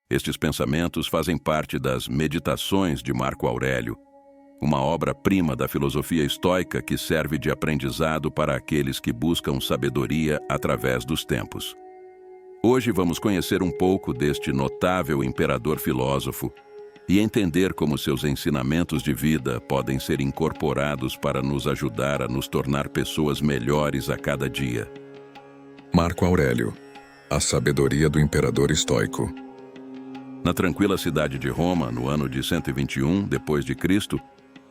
Estes pensamentos fazem parte das Meditações de Marco Aurélio, uma obra-prima da filosofia estoica que serve de aprendizado para aqueles que buscam sabedoria através dos tempos. Hoje vamos conhecer um pouco deste notável imperador filósofo e entender como seus ensinamentos de vida podem ser incorporados para nos ajudar a nos tornar pessoas melhores a cada dia. Marco Aurélio, a sabedoria do imperador estoico. Na tranquila cidade de Roma, no ano de 121 d.C.,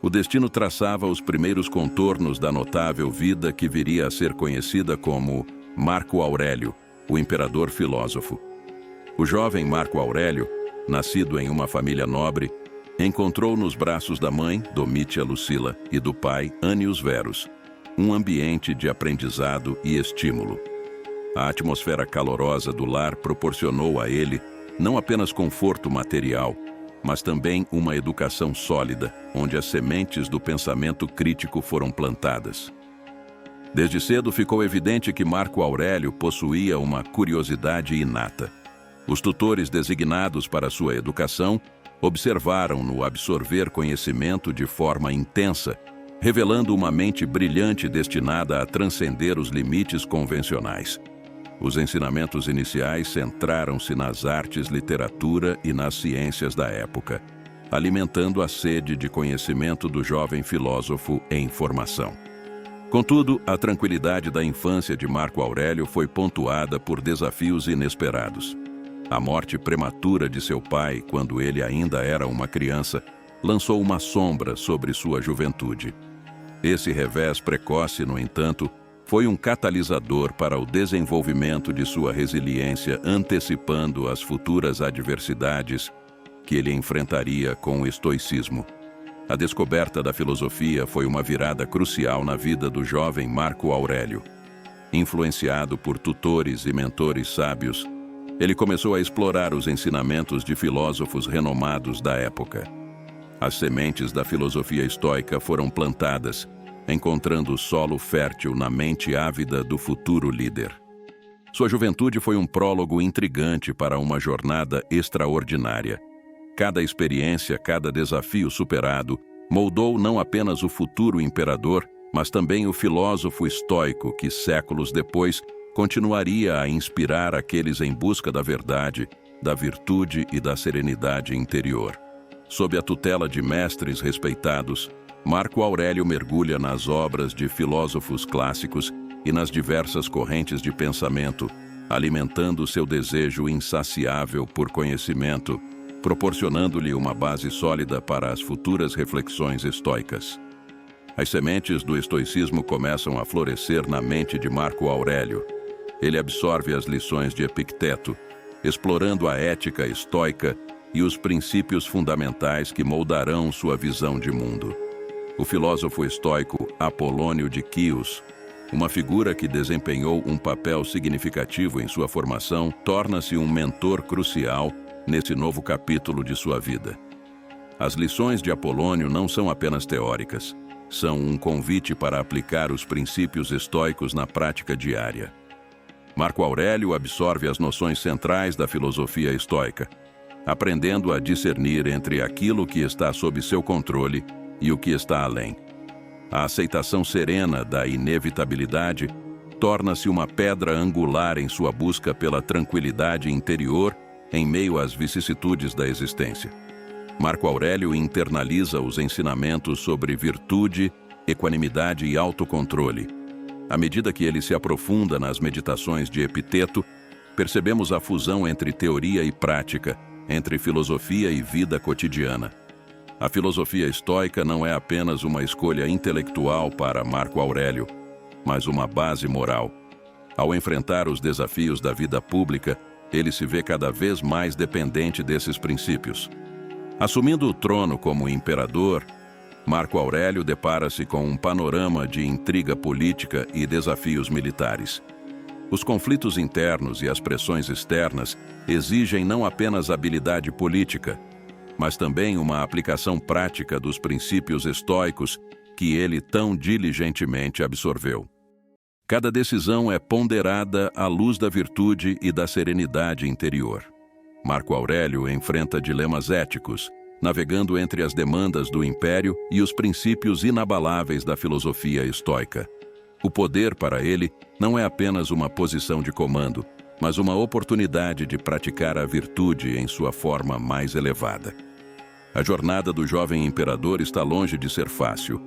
o destino traçava os primeiros contornos da notável vida que viria a ser conhecida como Marco Aurélio, o imperador filósofo. O jovem Marco Aurélio, nascido em uma família nobre, encontrou nos braços da mãe, Domitia Lucila, e do pai, Annius Verus, um ambiente de aprendizado e estímulo. A atmosfera calorosa do lar proporcionou a ele não apenas conforto material, mas também uma educação sólida, onde as sementes do pensamento crítico foram plantadas. Desde cedo ficou evidente que Marco Aurélio possuía uma curiosidade inata. Os tutores designados para sua educação observaram-no absorver conhecimento de forma intensa, revelando uma mente brilhante destinada a transcender os limites convencionais. Os ensinamentos iniciais centraram-se nas artes, literatura e nas ciências da época, alimentando a sede de conhecimento do jovem filósofo em formação. Contudo, a tranquilidade da infância de Marco Aurélio foi pontuada por desafios inesperados. A morte prematura de seu pai, quando ele ainda era uma criança, lançou uma sombra sobre sua juventude. Esse revés precoce, no entanto, foi um catalisador para o desenvolvimento de sua resiliência, antecipando as futuras adversidades que ele enfrentaria com o estoicismo. A descoberta da filosofia foi uma virada crucial na vida do jovem Marco Aurélio. Influenciado por tutores e mentores sábios, ele começou a explorar os ensinamentos de filósofos renomados da época. As sementes da filosofia estoica foram plantadas, encontrando solo fértil na mente ávida do futuro líder. Sua juventude foi um prólogo intrigante para uma jornada extraordinária. Cada experiência, cada desafio superado, moldou não apenas o futuro imperador, mas também o filósofo estoico que, séculos depois, continuaria a inspirar aqueles em busca da verdade, da virtude e da serenidade interior. Sob a tutela de mestres respeitados, Marco Aurélio mergulha nas obras de filósofos clássicos e nas diversas correntes de pensamento, alimentando seu desejo insaciável por conhecimento, proporcionando-lhe uma base sólida para as futuras reflexões estoicas. As sementes do estoicismo começam a florescer na mente de Marco Aurélio. Ele absorve as lições de Epicteto, explorando a ética estoica e os princípios fundamentais que moldarão sua visão de mundo. O filósofo estoico Apolônio de Quios, uma figura que desempenhou um papel significativo em sua formação, torna-se um mentor crucial nesse novo capítulo de sua vida. As lições de Apolônio não são apenas teóricas, são um convite para aplicar os princípios estoicos na prática diária. Marco Aurélio absorve as noções centrais da filosofia estoica, aprendendo a discernir entre aquilo que está sob seu controle e o que está além. A aceitação serena da inevitabilidade torna-se uma pedra angular em sua busca pela tranquilidade interior em meio às vicissitudes da existência. Marco Aurélio internaliza os ensinamentos sobre virtude, equanimidade e autocontrole. À medida que ele se aprofunda nas meditações de Epicteto, percebemos a fusão entre teoria e prática, entre filosofia e vida cotidiana. A filosofia estoica não é apenas uma escolha intelectual para Marco Aurélio, mas uma base moral. Ao enfrentar os desafios da vida pública, ele se vê cada vez mais dependente desses princípios. Assumindo o trono como imperador, Marco Aurélio depara-se com um panorama de intriga política e desafios militares. Os conflitos internos e as pressões externas exigem não apenas habilidade política, mas também uma aplicação prática dos princípios estoicos que ele tão diligentemente absorveu. Cada decisão é ponderada à luz da virtude e da serenidade interior. Marco Aurélio enfrenta dilemas éticos, navegando entre as demandas do império e os princípios inabaláveis da filosofia estoica. O poder, para ele, não é apenas uma posição de comando, mas uma oportunidade de praticar a virtude em sua forma mais elevada. A jornada do jovem imperador está longe de ser fácil,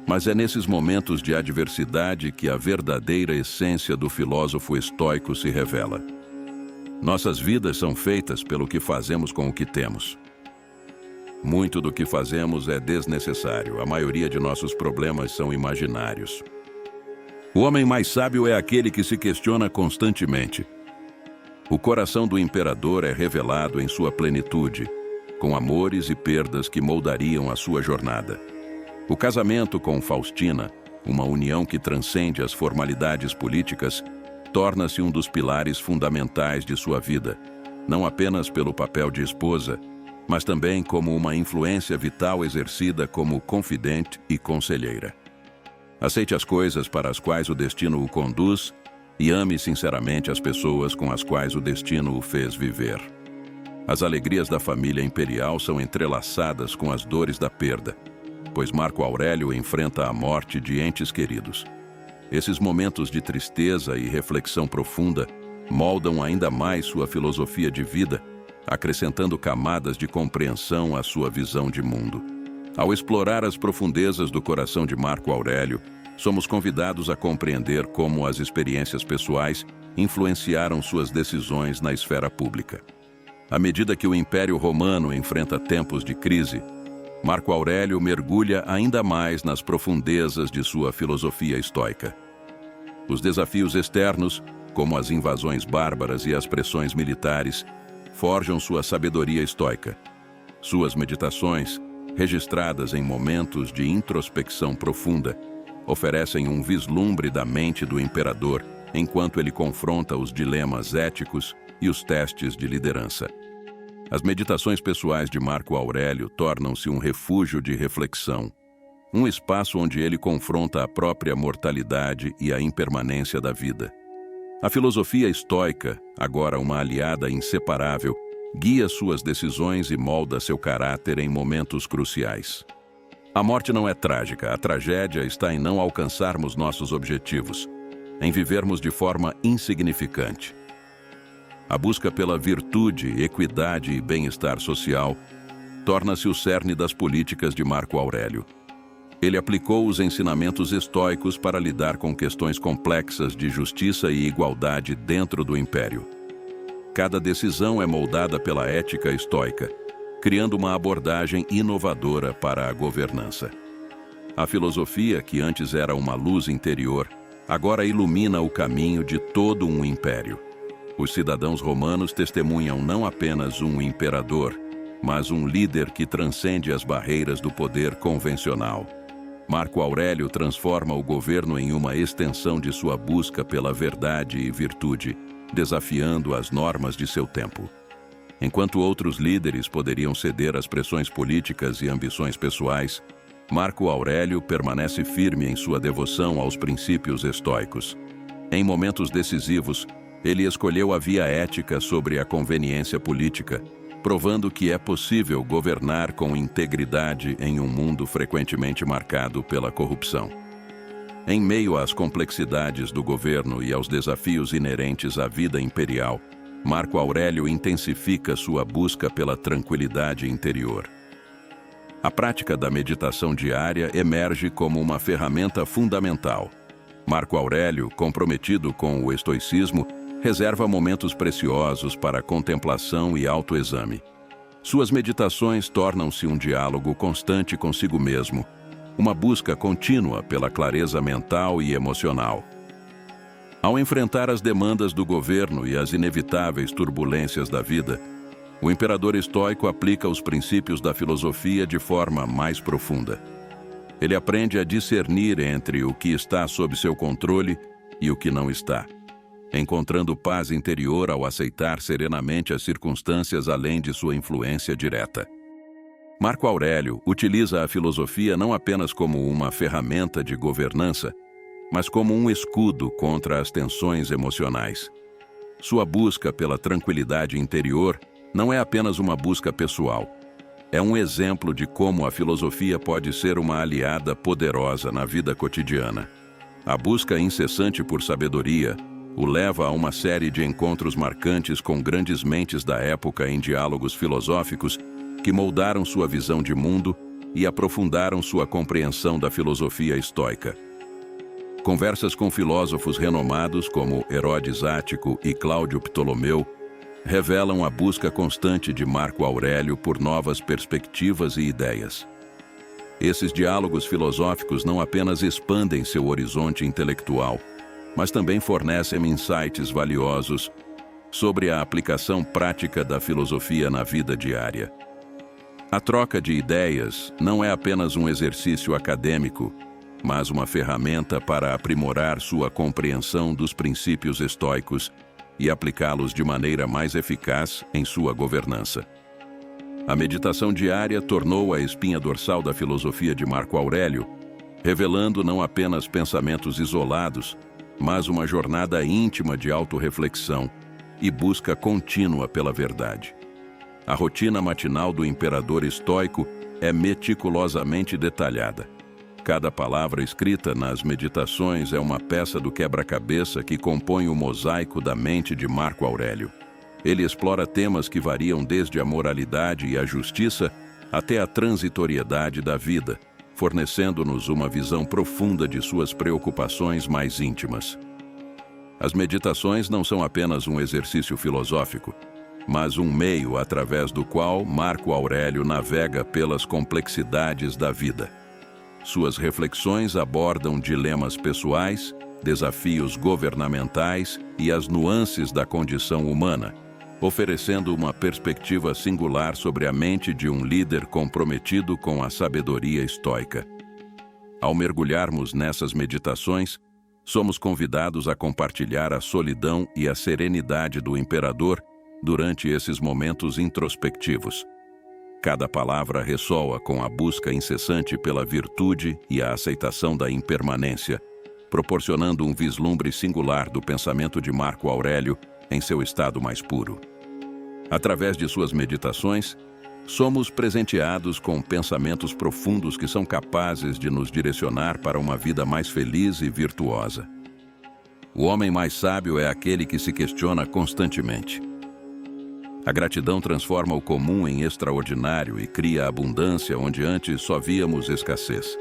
mas é nesses momentos de adversidade que a verdadeira essência do filósofo estoico se revela. Nossas vidas são feitas pelo que fazemos com o que temos. Muito do que fazemos é desnecessário. A maioria de nossos problemas são imaginários. O homem mais sábio é aquele que se questiona constantemente. O coração do imperador é revelado em sua plenitude, com amores e perdas que moldariam a sua jornada. O casamento com Faustina, uma união que transcende as formalidades políticas, torna-se um dos pilares fundamentais de sua vida, não apenas pelo papel de esposa, mas também como uma influência vital exercida como confidente e conselheira. Aceite as coisas para as quais o destino o conduz e ame sinceramente as pessoas com as quais o destino o fez viver. As alegrias da família imperial são entrelaçadas com as dores da perda, pois Marco Aurélio enfrenta a morte de entes queridos. Esses momentos de tristeza e reflexão profunda moldam ainda mais sua filosofia de vida, acrescentando camadas de compreensão à sua visão de mundo. Ao explorar as profundezas do coração de Marco Aurélio, somos convidados a compreender como as experiências pessoais influenciaram suas decisões na esfera pública. À medida que o Império Romano enfrenta tempos de crise, Marco Aurélio mergulha ainda mais nas profundezas de sua filosofia estoica. Os desafios externos, como as invasões bárbaras e as pressões militares, forjam sua sabedoria estoica. Suas meditações, registradas em momentos de introspecção profunda, oferecem um vislumbre da mente do imperador enquanto ele confronta os dilemas éticos e os testes de liderança. As meditações pessoais de Marco Aurélio tornam-se um refúgio de reflexão, um espaço onde ele confronta a própria mortalidade e a impermanência da vida. A filosofia estoica, agora uma aliada inseparável, guia suas decisões e molda seu caráter em momentos cruciais. A morte não é trágica, a tragédia está em não alcançarmos nossos objetivos, em vivermos de forma insignificante. A busca pela virtude, equidade e bem-estar social torna-se o cerne das políticas de Marco Aurélio. Ele aplicou os ensinamentos estoicos para lidar com questões complexas de justiça e igualdade dentro do império. Cada decisão é moldada pela ética estoica, criando uma abordagem inovadora para a governança. A filosofia, que antes era uma luz interior, agora ilumina o caminho de todo um império. Os cidadãos romanos testemunham não apenas um imperador, mas um líder que transcende as barreiras do poder convencional. Marco Aurélio transforma o governo em uma extensão de sua busca pela verdade e virtude, desafiando as normas de seu tempo. Enquanto outros líderes poderiam ceder às pressões políticas e ambições pessoais, Marco Aurélio permanece firme em sua devoção aos princípios estoicos. Em momentos decisivos, ele escolheu a via ética sobre a conveniência política, provando que é possível governar com integridade em um mundo frequentemente marcado pela corrupção. Em meio às complexidades do governo e aos desafios inerentes à vida imperial, Marco Aurélio intensifica sua busca pela tranquilidade interior. A prática da meditação diária emerge como uma ferramenta fundamental. Marco Aurélio, comprometido com o estoicismo, reserva momentos preciosos para contemplação e autoexame. Suas meditações tornam-se um diálogo constante consigo mesmo, uma busca contínua pela clareza mental e emocional. Ao enfrentar as demandas do governo e as inevitáveis turbulências da vida, o imperador estoico aplica os princípios da filosofia de forma mais profunda. Ele aprende a discernir entre o que está sob seu controle e o que não está, encontrando paz interior ao aceitar serenamente as circunstâncias além de sua influência direta. Marco Aurélio utiliza a filosofia não apenas como uma ferramenta de governança, mas como um escudo contra as tensões emocionais. Sua busca pela tranquilidade interior não é apenas uma busca pessoal. É um exemplo de como a filosofia pode ser uma aliada poderosa na vida cotidiana. A busca incessante por sabedoria o leva a uma série de encontros marcantes com grandes mentes da época em diálogos filosóficos que moldaram sua visão de mundo e aprofundaram sua compreensão da filosofia estoica. Conversas com filósofos renomados como Herodes Ático e Cláudio Ptolomeu revelam a busca constante de Marco Aurélio por novas perspectivas e ideias. Esses diálogos filosóficos não apenas expandem seu horizonte intelectual, mas também fornecem insights valiosos sobre a aplicação prática da filosofia na vida diária. A troca de ideias não é apenas um exercício acadêmico, mas uma ferramenta para aprimorar sua compreensão dos princípios estoicos e aplicá-los de maneira mais eficaz em sua governança. A meditação diária tornou a espinha dorsal da filosofia de Marco Aurélio, revelando não apenas pensamentos isolados, mas uma jornada íntima de autorreflexão e busca contínua pela verdade. A rotina matinal do imperador estoico é meticulosamente detalhada. Cada palavra escrita nas meditações é uma peça do quebra-cabeça que compõe o mosaico da mente de Marco Aurélio. Ele explora temas que variam desde a moralidade e a justiça até a transitoriedade da vida, fornecendo-nos uma visão profunda de suas preocupações mais íntimas. As meditações não são apenas um exercício filosófico, mas um meio através do qual Marco Aurélio navega pelas complexidades da vida. Suas reflexões abordam dilemas pessoais, desafios governamentais e as nuances da condição humana, oferecendo uma perspectiva singular sobre a mente de um líder comprometido com a sabedoria estoica. Ao mergulharmos nessas meditações, somos convidados a compartilhar a solidão e a serenidade do imperador durante esses momentos introspectivos. Cada palavra ressoa com a busca incessante pela virtude e a aceitação da impermanência, proporcionando um vislumbre singular do pensamento de Marco Aurélio em seu estado mais puro. Através de suas meditações, somos presenteados com pensamentos profundos que são capazes de nos direcionar para uma vida mais feliz e virtuosa. O homem mais sábio é aquele que se questiona constantemente. A gratidão transforma o comum em extraordinário e cria abundância onde antes só víamos escassez.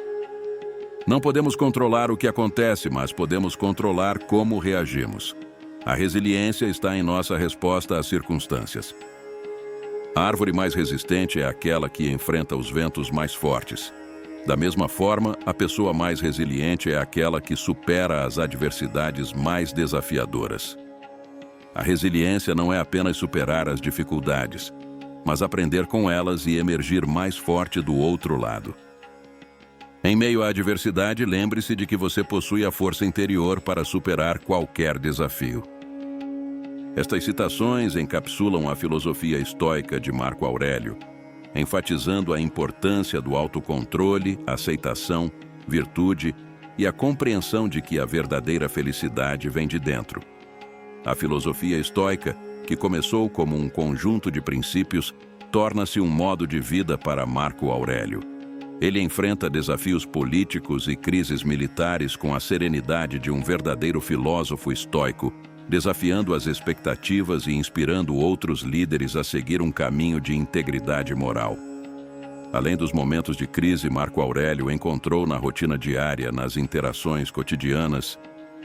Não podemos controlar o que acontece, mas podemos controlar como reagimos. A resiliência está em nossa resposta às circunstâncias. A árvore mais resistente é aquela que enfrenta os ventos mais fortes. Da mesma forma, a pessoa mais resiliente é aquela que supera as adversidades mais desafiadoras. A resiliência não é apenas superar as dificuldades, mas aprender com elas e emergir mais forte do outro lado. Em meio à adversidade, lembre-se de que você possui a força interior para superar qualquer desafio. Estas citações encapsulam a filosofia estoica de Marco Aurélio, enfatizando a importância do autocontrole, aceitação, virtude e a compreensão de que a verdadeira felicidade vem de dentro. A filosofia estoica, que começou como um conjunto de princípios, torna-se um modo de vida para Marco Aurélio. Ele enfrenta desafios políticos e crises militares com a serenidade de um verdadeiro filósofo estoico, desafiando as expectativas e inspirando outros líderes a seguir um caminho de integridade moral. Além dos momentos de crise, Marco Aurélio encontrou na rotina diária, nas interações cotidianas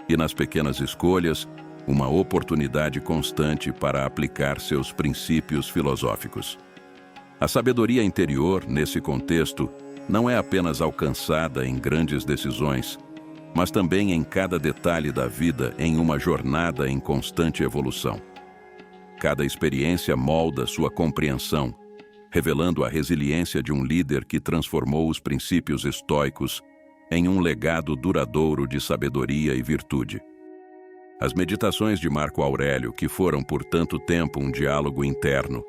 e nas pequenas escolhas, uma oportunidade constante para aplicar seus princípios filosóficos. A sabedoria interior, nesse contexto, não é apenas alcançada em grandes decisões, mas também em cada detalhe da vida em uma jornada em constante evolução. Cada experiência molda sua compreensão, revelando a resiliência de um líder que transformou os princípios estoicos em um legado duradouro de sabedoria e virtude. As meditações de Marco Aurélio, que foram por tanto tempo um diálogo interno,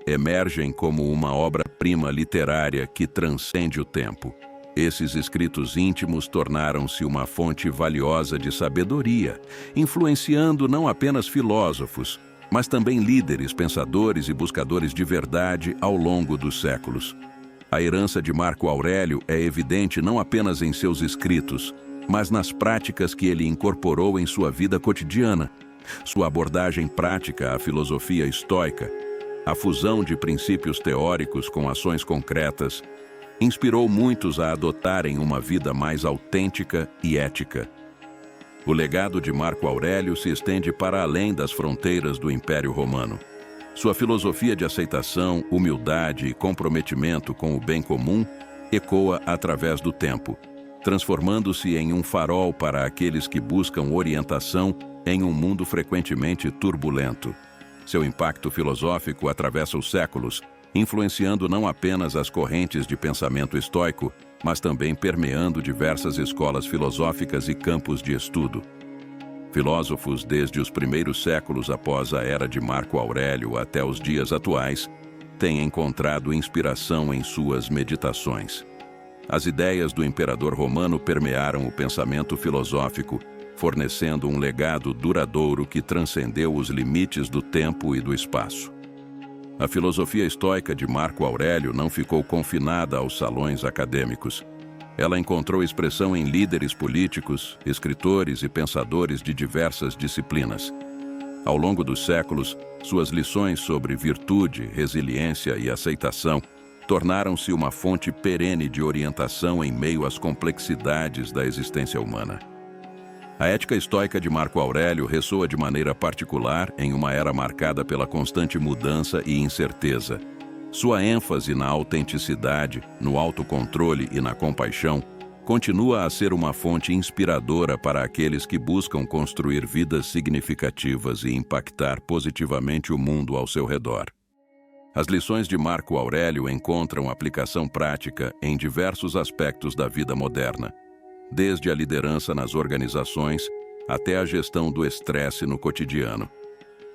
emergem como uma obra-prima literária que transcende o tempo. Esses escritos íntimos tornaram-se uma fonte valiosa de sabedoria, influenciando não apenas filósofos, mas também líderes, pensadores e buscadores de verdade ao longo dos séculos. A herança de Marco Aurélio é evidente não apenas em seus escritos, mas nas práticas que ele incorporou em sua vida cotidiana. Sua abordagem prática à filosofia estoica, a fusão de princípios teóricos com ações concretas, inspirou muitos a adotarem uma vida mais autêntica e ética. O legado de Marco Aurélio se estende para além das fronteiras do Império Romano. Sua filosofia de aceitação, humildade e comprometimento com o bem comum ecoa através do tempo, transformando-se em um farol para aqueles que buscam orientação em um mundo frequentemente turbulento. Seu impacto filosófico atravessa os séculos, influenciando não apenas as correntes de pensamento estoico, mas também permeando diversas escolas filosóficas e campos de estudo. Filósofos desde os primeiros séculos após a era de Marco Aurélio até os dias atuais têm encontrado inspiração em suas meditações. As ideias do imperador romano permearam o pensamento filosófico, fornecendo um legado duradouro que transcendeu os limites do tempo e do espaço. A filosofia estoica de Marco Aurélio não ficou confinada aos salões acadêmicos. Ela encontrou expressão em líderes políticos, escritores e pensadores de diversas disciplinas. Ao longo dos séculos, suas lições sobre virtude, resiliência e aceitação tornaram-se uma fonte perene de orientação em meio às complexidades da existência humana. A ética estoica de Marco Aurélio ressoa de maneira particular em uma era marcada pela constante mudança e incerteza. Sua ênfase na autenticidade, no autocontrole e na compaixão continua a ser uma fonte inspiradora para aqueles que buscam construir vidas significativas e impactar positivamente o mundo ao seu redor. As lições de Marco Aurélio encontram aplicação prática em diversos aspectos da vida moderna, desde a liderança nas organizações até a gestão do estresse no cotidiano.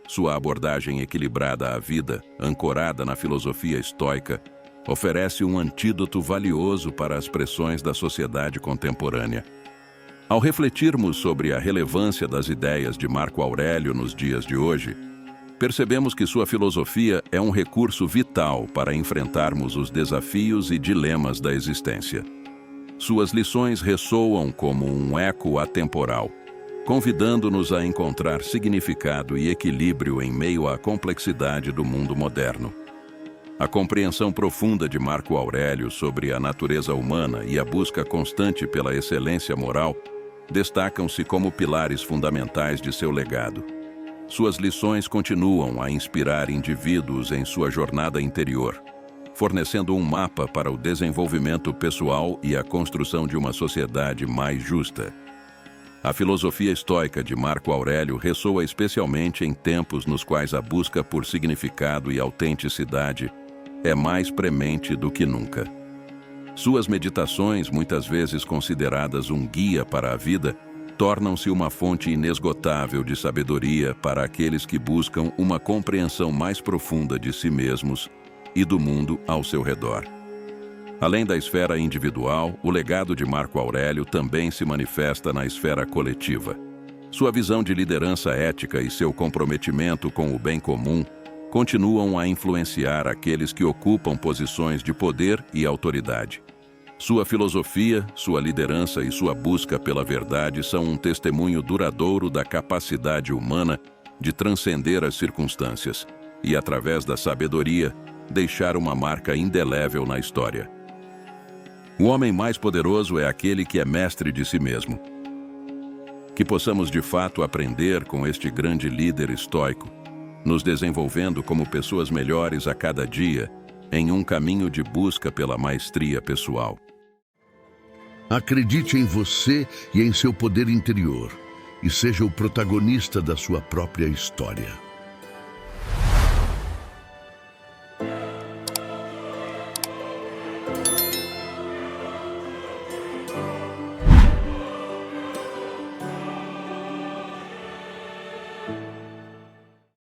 Sua abordagem equilibrada à vida, ancorada na filosofia estoica, oferece um antídoto valioso para as pressões da sociedade contemporânea. Ao refletirmos sobre a relevância das ideias de Marco Aurélio nos dias de hoje, percebemos que sua filosofia é um recurso vital para enfrentarmos os desafios e dilemas da existência. Suas lições ressoam como um eco atemporal, convidando-nos a encontrar significado e equilíbrio em meio à complexidade do mundo moderno. A compreensão profunda de Marco Aurélio sobre a natureza humana e a busca constante pela excelência moral destacam-se como pilares fundamentais de seu legado. Suas lições continuam a inspirar indivíduos em sua jornada interior, fornecendo um mapa para o desenvolvimento pessoal e a construção de uma sociedade mais justa. A filosofia estoica de Marco Aurélio ressoa especialmente em tempos nos quais a busca por significado e autenticidade é mais premente do que nunca. Suas meditações, muitas vezes consideradas um guia para a vida, tornam-se uma fonte inesgotável de sabedoria para aqueles que buscam uma compreensão mais profunda de si mesmos e do mundo ao seu redor. Além da esfera individual, o legado de Marco Aurélio também se manifesta na esfera coletiva. Sua visão de liderança ética e seu comprometimento com o bem comum continuam a influenciar aqueles que ocupam posições de poder e autoridade. Sua filosofia, sua liderança e sua busca pela verdade são um testemunho duradouro da capacidade humana de transcender as circunstâncias e, através da sabedoria, deixar uma marca indelével na história. O homem mais poderoso é aquele que é mestre de si mesmo. Que possamos de fato aprender com este grande líder estoico, nos desenvolvendo como pessoas melhores a cada dia, em um caminho de busca pela maestria pessoal. Acredite em você e em seu poder interior, e seja o protagonista da sua própria história.